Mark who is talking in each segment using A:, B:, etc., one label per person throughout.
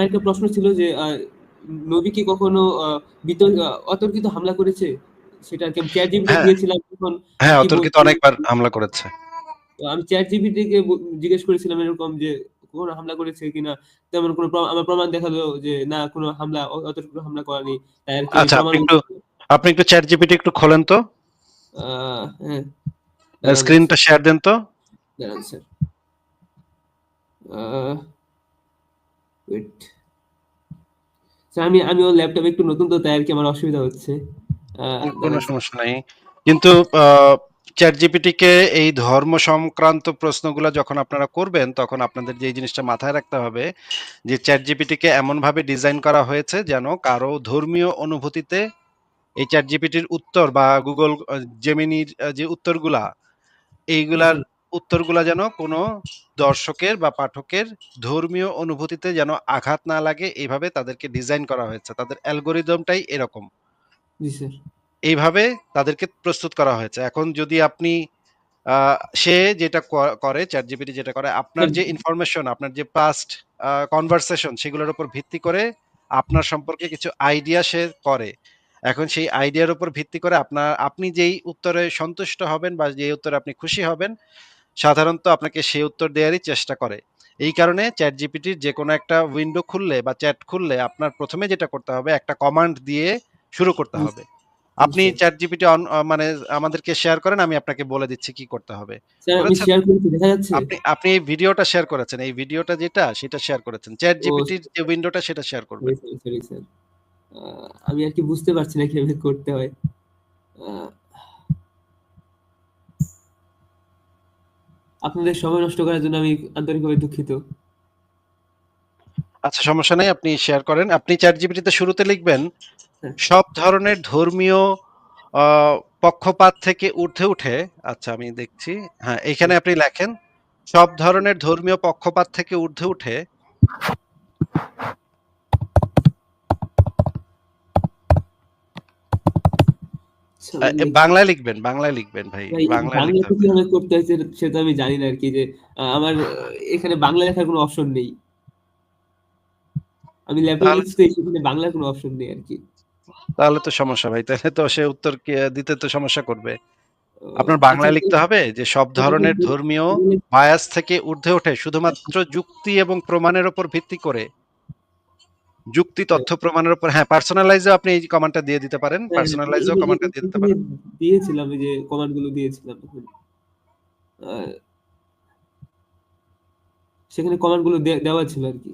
A: আমার একটা প্রশ্ন ছিল যে নবী কি কখনো অতর্কিত হামলা করেছে? সেটা আর কি আমি চ্যাট জিপিটি
B: হ্যাঁ
A: দিয়েছিলাম তখন
B: হ্যাঁ,
A: কি
B: অতর্কিত
A: বলছে,
B: অনেকবার হামলা করেছে।
A: তো আমি চ্যাট জিপিটিকে জিজ্ঞেস করেছিলাম এরকম যে কখনো হামলা করেছে কিনা, তেমন কোনো আমার প্রমাণ দেখালো যে না কোনো হামলা অতর্কিত হামলা করেনি, তাই আর কি আমি
B: আচ্ছা,
A: প্রমাণ
B: আপনি একটু চ্যাট জিপিটি একটু খোলেন তো,
A: হ্যাঁ দাঁড়ান
B: স্ক্রিনটা শেয়ার দেন তো।
A: দাঁড়ান স্যার, ওয়েট স্যার, আমি ওর ল্যাপটপ একটু নতুন তো, তাই আর কি আমার অসুবিধা হচ্ছে।
B: কোনো
A: দাঁড়ান স্যার।
B: সমস্যা নাই, কিন্তু চ্যাট জিপিটিকে এই ধর্ম সংক্রান্ত প্রশ্নগুলো যখন আপনারা করবেন তখন আপনাদের যে জিনিসটা মাথায় রাখতে হবে যে চ্যাট জিপিটিকে এমন ভাবে ডিজাইন করা হয়েছে যেন কারো ধর্মীয় অনুভূতিতে এই চ্যাট জিপিটির উত্তর বা গুগল জেমিনির যে উত্তরগুলা,
A: জি
B: এইগুলার
A: স্যার।
B: উত্তরগুলা যেন কোনো দর্শকের বা পাঠকের ধর্মীয় অনুভূতিতে যেন আঘাত না লাগে, এইভাবে তাদেরকে ডিজাইন করা হয়েছে। তাদের অ্যালগরিদমটাই এরকম,
A: জি স্যার।
B: এইভাবে তাদেরকে প্রস্তুত করা হয়েছে। এখন যদি আপনি সে যেটা করে, চ্যাট জিপিটি যেটা করে, আপনার যে ইনফরমেশন, আপনার যে পাস্ট কনভারসেশন, সেগুলোর উপর ভিত্তি করে আপনার সম্পর্কে কিছু আইডিয়া সে করে। এখন সেই আইডিয়ার উপর ভিত্তি করে আপনি যেই উত্তরে সন্তুষ্ট হবেন বা যে উত্তরে আপনি খুশি হবেন, সাধারণত আপনাকে সেই উত্তর দেওয়ারই চেষ্টা করে। এই কারণে চ্যাট জিপিটির যে কোনো একটা উইন্ডো খুললে বা চ্যাট খুললে আপনার প্রথমে যেটা করতে হবে, একটা কমান্ড দিয়ে শুরু করতে
A: জি
B: হবে। আপনি
A: স্যার।
B: চ্যাট জিপিটি মানে আমাদেরকে শেয়ার করেন, আমি আপনাকে বলে দিচ্ছি কি করতে হবে।
A: স্যার আমি
B: করেছেন?
A: শেয়ার করেছি, দেখা যাচ্ছে?
B: আপনি এই ভিডিওটা শেয়ার করেছেন। এই ভিডিওটা যেটা সেটা শেয়ার করেছেন। চ্যাট
A: ও
B: জিপিটির যে উইন্ডোটা সেটা শেয়ার
A: সরি
B: করবেন।
A: Sir, sorry sir. আমি আর কি বুঝতে পারছি না কিভাবে করতে হয়। আহ, আপনাদের সময় নষ্ট করার জন্য আমি আন্তরিকভাবে দুঃখিত।
B: আচ্ছা, সমস্যা নাই, আপনি শেয়ার করেন। আপনি চ্যাট জিপিটিতে শুরুতে লিখবেন
A: হ্যাঁ।
B: সব ধরনের ধর্মীয় আ পক্ষপাত থেকে ঊর্ধ্বে উঠে, আচ্ছা আমি দেখছি। হ্যাঁ, এখানে আপনি লেখেন সব ধরনের ধর্মীয় পক্ষপাত থেকে ঊর্ধ্বে উঠে
A: আচ্ছা, আমি লিখছি।
B: বাংলায় লিখবেন ভাই।
A: ভাই
B: বাংলায় লিখতে
A: বাংলাতে
B: হবে।
A: কিভাবে করতে হয় সেটা আমি জানি না আর কি, যে আমার এখানে বাংলা লেখার কোনো অপশন নেই। আমি ল্যাপটপে
B: তাহলে
A: লিখছি তো, সেখানে বাংলার কোনো অপশন নেই আর কি।
B: তাহলে তো সমস্যা ভাই। তাহলে তো সে উত্তর দিতে তো সমস্যা করবে।
A: ও,
B: আপনার
A: আচ্ছা
B: বাংলায় লিখতে হবে যে সব ধরনের
A: এখানে
B: ধর্মীয় বায়াস থেকে ঊর্ধ্বে ওঠে শুধুমাত্র যুক্তি এবং প্রমাণের উপর ভিত্তি করে। যুক্তি, তথ্য, প্রমাণের উপর, হ্যাঁ, পার্সোনালাইজও আপনি এই কমান্ডটা দিয়ে দিতে পারেন।
A: হ্যাঁ,
B: পার্সোনালাইজও কমান্ডটা দিয়ে দিতে
A: এখানে
B: পারেন।
A: দিয়েছিলাম, এই যে কমান্ড গুলো দিয়েছিলাম এখন। আহ, সেখানে কমান্ড গুলো দেওয়া ছিল আর কি।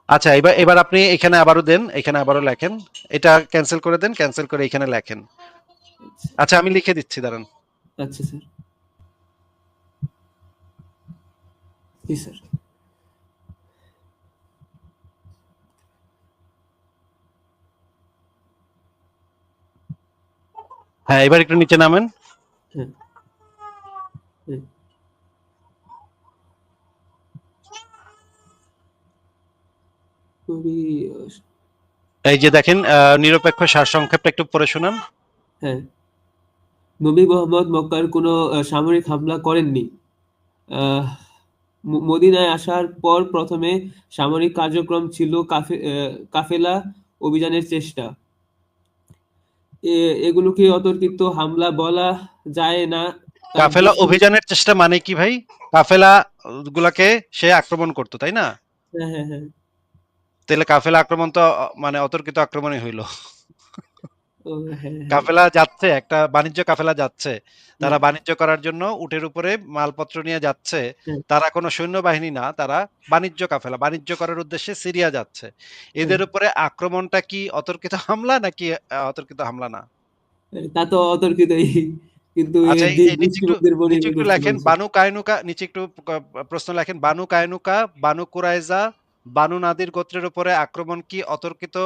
B: আচ্ছা, এবার আপনি এখানে আবারও দেন, এখানে আবারও লেখেন। এটা ক্যান্সেল করে দেন, ক্যান্সেল করে এখানে লেখেন।
A: আচ্ছা।
B: আচ্ছা, আমি লিখে দিচ্ছি, দাঁড়ান।
A: আচ্ছা স্যার। জি স্যার।
B: হ্যাঁ, এবার একটু নিচে নামেন।
A: হ্যাঁ, হ্যাঁ। খুবই
B: এই যে দেখেন, নিরপেক্ষ সারসংক্ষেপটা একটু পড়ে শোনান।
A: হ্যাঁ, নবী মোহাম্মদ মক্কার কোনো সামরিক হামলা করেননি। আহ, মদিনায় আসার পর প্রথমে সামরিক কার্যক্রম ছিল কাফেলা অভিযানের চেষ্টা। এগুলোকে অতর্কিত হামলা বলা যায় না, তার
B: কাফেলা
A: দৃষ্টি।
B: অভিযানের চেষ্টা মানে কি ভাই? কাফেলা গুলাকে সে আক্রমণ করতো, তাই না?
A: হ্যাঁ, হ্যাঁ, হ্যাঁ।
B: তাহলে কাফেলা আক্রমণ তো মানে অতর্কিত আক্রমণই হইলো।
A: ও, হ্যাঁ, হ্যাঁ।
B: কাফেলা যাচ্ছে, একটা বাণিজ্য কাফেলা যাচ্ছে,
A: হুম,
B: তারা বাণিজ্য করার জন্য উটের উপরে মালপত্র নিয়ে যাচ্ছে।
A: হ্যাঁ,
B: তারা কোনো সৈন্যবাহিনী না, তারা বাণিজ্য কাফেলা, বাণিজ্য করার উদ্দেশ্যে সিরিয়া যাচ্ছে।
A: হ্যাঁ।
B: এদের উপরে আক্রমণটা কি অতর্কিত হামলা নাকি অতর্কিত হামলা না?
A: তা তো অতর্কিতই, কিন্তু
B: আচ্ছা, এই
A: দৃষ্টিভঙ্গির
B: নিচে একটু
A: পরিবর্তন
B: লেখেন
A: হয়েছে।
B: বানু কায়নুকা, নিচে একটু প্রশ্ন লেখেন, Banu Qaynuqa, Banu Qurayza, Banu Nadir গোত্রের উপরে আক্রমণ কি অতর্কিত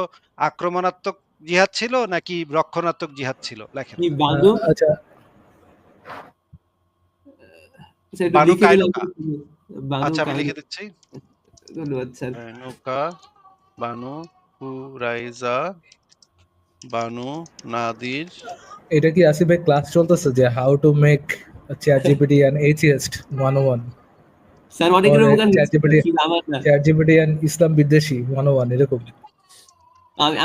B: আক্রমণাত্মক জিহাদ ছিল নাকি রক্ষণাত্মক জিহাদ ছিল? লেখেন।
A: কি বানু?
C: আচ্ছা,
A: আচ্ছা, একটু
B: বানু
A: লিখে দিলে
B: কায়নুকা।
A: বানু
B: আচ্ছা, আমি
A: কানু।
B: লিখে দিচ্ছি।
A: ধন্যবাদ sir.
B: Qaynuqa, Banu Qurayza, Banu Nadir.
C: এটা কি আসিফ ভাই ক্লাস চলতেছে যে how to make chat GPT and atheist 101?
A: Sir অনেক
C: মানে
A: রকম গান
C: চ্যাট
A: লিখছে স্যার,
C: জিপিটি,
A: শুধু আমার না।
C: চ্যাট জিপিটি এন্ড ইসলাম বিদ্বেষী 101 এরকম।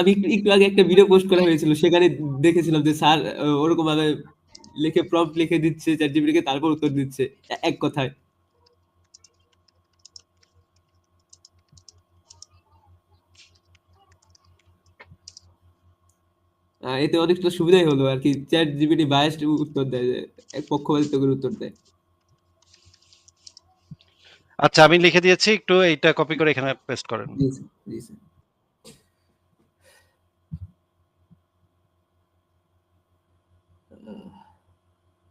A: আমি একটু আগে একটা ভিডিও পোস্ট করা হয়েছিল, সেখানে দেখেছিলাম যে স্যার ওরকম ভাবে লিখে প্রম্পট লিখে দিচ্ছে চ্যাট জিপিটি কে, তারপর উত্তর দিচ্ছে এক কথায়। এতে অনেকটা সুবিধাই হলো আর কি, চ্যাট জিপিটি বায়াসড উত্তর দেয়, যে এক পক্ষপাতিত্ব করে উত্তর দেয়।
B: আচ্ছা, আমি লিখে দিয়েছি, একটু এইটা কপি করে এখানে পেস্ট করেন।
A: জি স্যার, জি স্যার।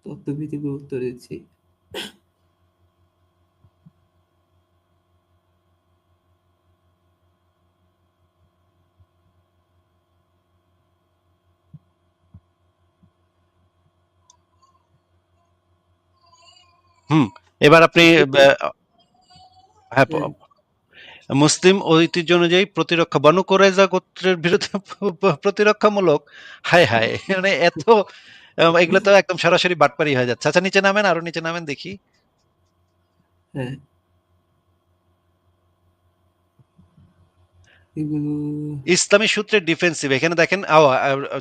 A: তথ্যভিত্তিক উত্তর দিচ্ছি।
B: হুম, এবার আপনি হ্যাঁ,
A: হ্যাঁ,
B: মুসলিম ঐতিহ্য অনুযায়ী প্রতিরক্ষা বনু কুরাইজা গোত্রের বিরুদ্ধে প্রতিরক্ষামূলক, হায় হায়, মানে এত এগুলো তো একদম সরাসরি বাটপারি হয়ে যাচ্ছে। আচ্ছা, নিচে নামেন, আরো নিচে নামেন দেখি।
A: হ্যাঁ, এগুলো
B: ইসলামী সূত্রে ডিফেন্সিভ, এখানে দেখেন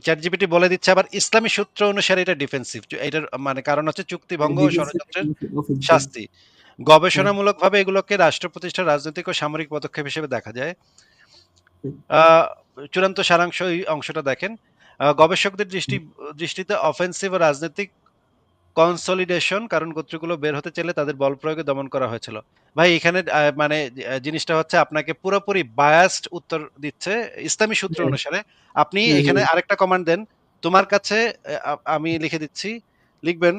B: চ্যাট জিপিটি বলে দিচ্ছে আবার ইসলামী সূত্র অনুসারে এটা ডিফেন্সিভ। এটার মানে কারণ হচ্ছে চুক্তিভঙ্গ ও ষড়যন্ত্রের
A: অফেন্সিভ।
B: শাস্তি।
A: হ্যাঁ,
B: গবেষণামূলকভাবে এগুলোকে রাষ্ট্র প্রতিষ্ঠার রাজনৈতিক ও সামরিক পদক্ষেপ হিসেবে দেখা যায়।
A: হুম,
B: আহ, চূড়ান্ত সারাংশ এই অংশটা দেখেন। গবেষকদের দৃষ্টিতে অফেন্সিভ ও রাজনৈতিক কনসলিডেশন, কারণ গোত্রগুলো বের হতে চাইলে তাদের বল প্রয়োগে দমন করা হয়েছিল। ভাই এখানে মানে জিনিসটা হচ্ছে আপনাকে পুরোপুরি বায়াসড উত্তর দিচ্ছে ইসলামী সূত্র
A: হ্যাঁ,
B: অনুসারে। আপনি
A: হ্যাঁ,
B: এখানে
A: হ্যাঁ।
B: আরেকটা কমান্ড দেন, তোমার কাছে আমি লিখে দিচ্ছি, লিখবেন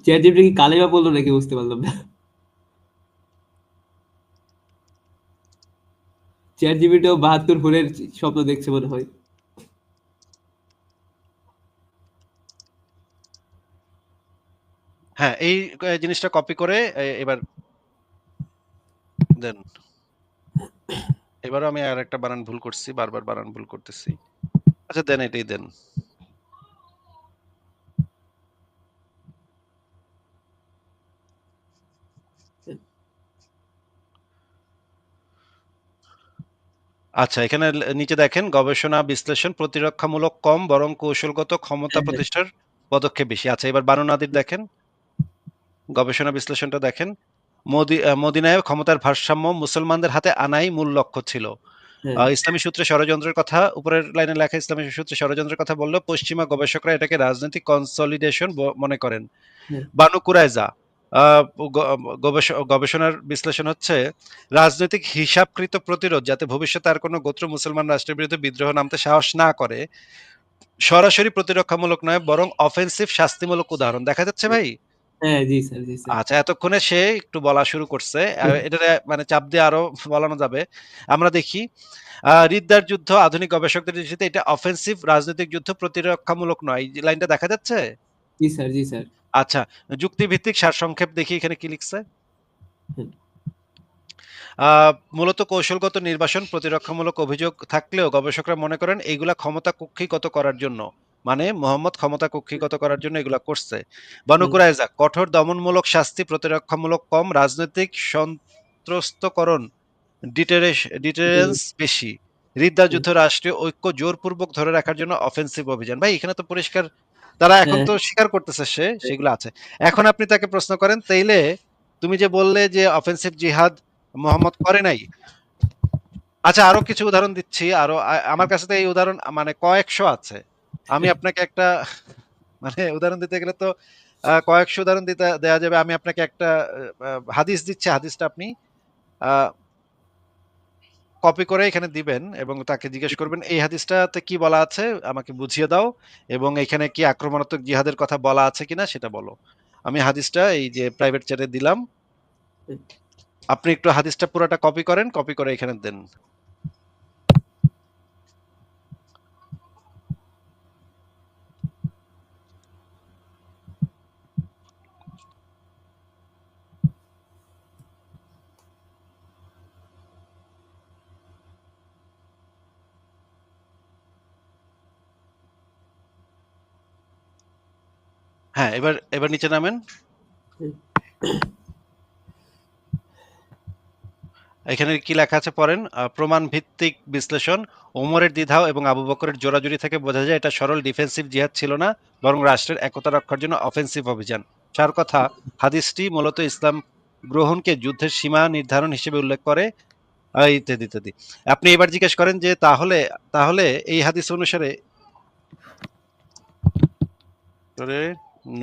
A: চ্যাট জিপিটি কি কালেমা বললো নাকি, বুঝতে পারলাম না। চ্যাট জিপিটিও 72 ভোরের স্বপ্ন দেখছে মনে হয়।
B: হ্যাঁ, এই জিনিসটা কপি করে এবার দেন। এবারও আমি আর একটা বানান ভুল করছি, বারবার বানান ভুল করতেছি। আচ্ছা, দেন, এটাই দেন। আচ্ছা, এখানে নিচে দেখেন গবেষণা বিশ্লেষণ প্রতিরক্ষামূলক কম, বরং কৌশলগত ক্ষমতা
A: হ্যাঁ, হ্যাঁ,
B: প্রতিষ্ঠার পদক্ষেপ বেশি। আচ্ছা, এবার বানু নাদির দেখেন, গবেষণা বিশ্লেষণটা দেখেন। মদিনায় ক্ষমতার ভারসাম্য মুসলমানদের হাতে আনাই মূল লক্ষ্য ছিল।
A: হ্যাঁ,
B: ইসলামী সূত্রে ষড়যন্ত্রের কথা, উপরের লাইনে লেখা ইসলামী সূত্রে ষড়যন্ত্রের কথা বললেও পশ্চিমা গবেষকরা এটাকে রাজনৈতিক কনসলিডেশন মনে করেন।
A: হ্যাঁ,
B: বানু কুরাইজা, আহ, গবেষণার বিশ্লেষণ হচ্ছে রাজনৈতিক হিসাবকৃত প্রতিরোধ, যাতে ভবিষ্যতে আর কোনো গোত্র মুসলমান রাষ্ট্রের বিরুদ্ধে বিদ্রোহ নামতে সাহস না করে। সরাসরি প্রতিরক্ষামূলক নয়, বরং অফেন্সিভ শাস্তিমূলক উদাহরণ দেখা যাচ্ছে ভাই।
A: হ্যাঁ, জি স্যার, জি স্যার।
B: আচ্ছা, এতক্ষণে সে একটু বলা শুরু করছে। এটা মানে চাপ দিয়ে আরো বলানো যাবে। আমরা দেখি রিদ্দার যুদ্ধ আধুনিক গবেষকদের দৃষ্টিতে এটা অফেন্সিভ রাজনৈতিক যুদ্ধ, প্রতিরক্ষামূলক নয়। এই যে লাইনটা দেখা যাচ্ছে।
A: জি স্যার, জি স্যার।
B: আচ্ছা, যুক্তিভিত্তিক সারসংক্ষেপ দেখি এখানে কি লিখছে।
A: হ্যাঁ,
B: মূলত কৌশলগত নির্বাসন, প্রতিরক্ষামূলক অভিযোগ থাকলেও গবেষকরা মনে করেন এইগুলা ক্ষমতা কুক্ষিগত করার জন্য, মানে মোহাম্মদ ক্ষমতা কুক্ষিগত করার জন্য এগুলা করছে। বনু
A: হ্যাঁ,
B: কুরাইজা কঠোর দমনমূলক শাস্তি, প্রতিরক্ষামূলক কম, রাজনৈতিক সন্ত্রস্তকরণ, ডিটারেন্স বেশি। রিদ্দা
A: হ্যাঁ,
B: যুদ্ধ রাষ্ট্রীয় ঐক্য জোরপূর্বক ধরে রাখার জন্য অফেন্সিভ অভিযান। ভাই এখানে তো পরিষ্কার তারা এখন
A: হ্যাঁ,
B: তো স্বীকার করতেছে সে সেগুলো আছে। এখন আপনি তাকে প্রশ্ন করেন, তাইলে তুমি যে বললে যে অফেন্সিভ জিহাদ মোহাম্মদ করে নাই। আচ্ছা, আরো কিছু উদাহরণ দিচ্ছি, আরো আমার কাছে তো এই উদাহরণ মানে কয়েকশো আছে। আমি আপনাকে একটা মানে উদাহরণ দিতে গেলে তো কয়েকশো উদাহরণ দিতে দেয়া যাবে। আমি আপনাকে একটা হাদিস দিচ্ছি, হাদিসটা আপনি কপি করে এখানে দিবেন এবং তাকে জিজ্ঞেস করবেন এই হাদিসটাতে কি বলা আছে আমাকে বুঝিয়ে দাও, এবং এখানে কি আক্রমণাত্মক জিহাদের কথা বলা আছে কিনা সেটা বলো। আমি হাদিসটা এই যে প্রাইভেট চ্যাটে দিলাম, আপনি একটু হাদিসটা পুরোটা কপি করেন, কপি করে এখানে দেন। হ্যাঁ, এবার নিচে নামেন। এখানে কি লেখা আছে পড়েন। প্রমাণ ভিত্তিক বিশ্লেষণ। ওমরের দ্বিধা এবং আবু বকরের জোরাজুরি থেকে বোঝা যায় এটা সরল ডিফেন্সিভ জিহাদ ছিল না, বরং রাষ্ট্রের একতা রক্ষার জন্য অফেন্সিভ অভিযান। সার কথা, হাদিসটি মূলত ইসলাম গ্রহণকে যুদ্ধের সীমা নির্ধারণ হিসেবে উল্লেখ করে, ইত্যাদি ইত্যাদি। আপনি এবার জিজ্ঞেস করেন যে তাহলে তাহলে এই হাদিস অনুসারে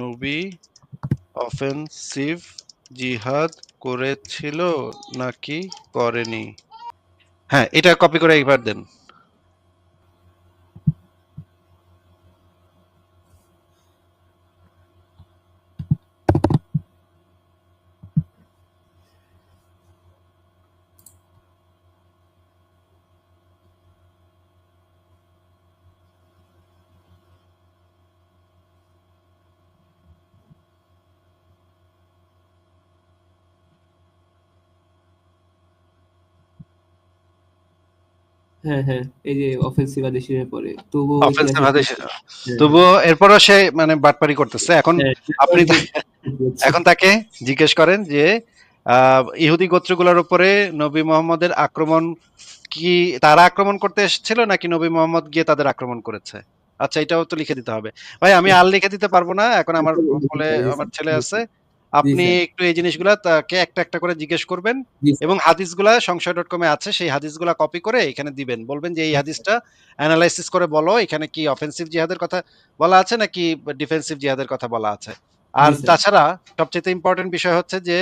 B: নবী অফেন্সিভ জিহাদ করেছিল নাকি করেনি? হ্যাঁ, এটা কপি করে একবার দেন।
A: হ্যাঁ, হ্যাঁ। এই যে অফেন্সিভ আদেশের পরে। তবুও
B: অফেন্সিভ
A: ইতিহাসের
B: হাদিস,
A: হ্যাঁ,
B: তবুও এরপরও সে মানে বাটপারি করতেছে। এখন
A: হ্যাঁ,
B: আপনি
A: বলছি।
B: এখন তাকে জিজ্ঞেস করেন যে ইহুদি গোত্রগুলোর উপরে নবী মোহাম্মদের আক্রমণ কি তারা আক্রমণ করতে এসেছিল নাকি নবী মোহাম্মদ গিয়ে তাদের আক্রমণ করেছে? আচ্ছা, এটাও তো লিখে দিতে হবে। ভাই আমি আর লিখে দিতে পারবো না। এখন আমার কোলে
A: জি
B: আমার
A: স্যার,
B: ছেলে
A: জি
B: আছে।
A: স্যার, জি
B: আপনি
A: স্যার,
B: একটু এই জিনিসগুলা তাকে একটা একটা করে জিজ্ঞেস করবেন
A: জি স্যার,
B: এবং হাদিসগুলা সংশয়.com এ আছে, সেই হাদিসগুলা কপি করে এখানে দিবেন। বলবেন যে এই হাদিসটা এনালাইসিস করে বলো এখানে কি অফেন্সিভ জিহাদের কথা বলা আছে নাকি ডিফেন্সিভ জিহাদের কথা বলা আছে। আর
A: জি স্যার।
B: তাছাড়া সবচেয়ে ইম্পর্টেন্ট বিষয় হচ্ছে যে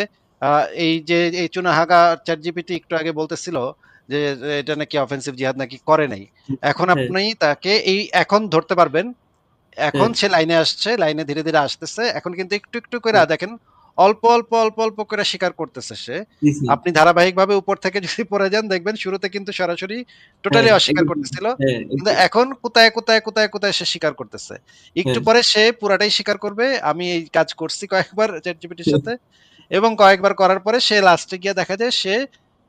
B: এই যে এই চুনাহাগা ChatGPT একটু আগে বলতেছিল যে এটা নাকি অফেন্সিভ জিহাদ নাকি করে নাই। এখন
A: হ্যাঁ,
B: আপনি তাকে এখন ধরতে পারবেন। এখন
A: হ্যাঁ,
B: সে লাইনে আসছে, লাইনে ধীরে, ধীরে আসতেছে। এখন কিন্তু একটু, একটু কইরা
A: হ্যাঁ,
B: দেখেন অল্প করে স্বীকার করতেছে সে।
A: জি স্যার।
B: আপনি ধারাবাহিকভাবে উপর থেকে যদি পড়ে যান দেখবেন শুরুতে কিন্তু সরাসরি
A: হ্যাঁ,
B: টোটালি অস্বীকার
A: একদম।
B: করতেছিল।
A: হ্যাঁ,
B: কিন্তু এখন কোথায় সে স্বীকার করতেছে। একটু
A: হ্যাঁ,
B: পরে সে পুরাটাই স্বীকার করবে। আমি এই কাজ করছি কয়েকবার ChatGPT র সাথে এবং কয়েকবার করার পরে সে লাস্টে গিয়ে দেখা যায় সে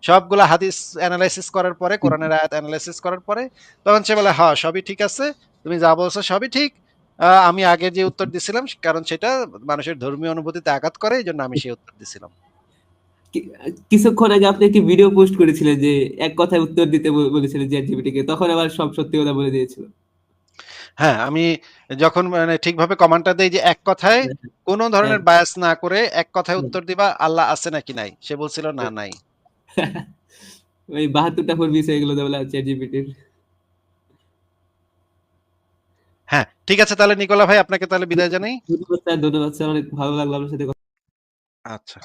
B: সবগুলা হাদিস এনালাইসিস করার পরে, কোরআনের আয়াত এনালাইসিস করার পরে তখন সে বলে, "হ্যাঁ, সবই ঠিক আছে। তুমি যা বলছো সবই ঠিক। আমি আগে যে উত্তর দিছিলাম কারণ সেটা মানুষের ধর্মীয় অনুভূতিতে আঘাত করে এজন্য আমি সেই উত্তর দিছিলাম।"
A: কি কিছুক্ষণ আগে আপনি একটি ভিডিও পোস্ট করেছিলেন যে এক কথায় উত্তর দিতে বলেছিলেন ChatGPT কে। তখন আবার সব সত্যি কথা বলে দিয়েছিল।
B: হ্যাঁ, আমি যখন মানে ঠিকভাবে কমান্ডটা দেই যে এক কথায়
A: হ্যাঁ,
B: কোন
A: হ্যাঁ,
B: ধরনের বায়াস না করে এক কথায়
A: হ্যাঁ,
B: উত্তর দিবা, আল্লাহ আছে নাকি নাই? সে বলছিল না
A: হ্যাঁ।
B: নাই।
A: ওই ৭২ টা ফোর মিস হয়ে গেল তাহলে ChatGPT র।
B: হ্যাঁ, ঠিক আছে তাহলে নিকোলা ভাই আপনাকে তাহলে বিদায় জানাই।
A: ধন্যবাদ স্যার, ধন্যবাদ স্যার। অনেক ভালো লাগলো আপনার সাথে
B: আচ্ছা।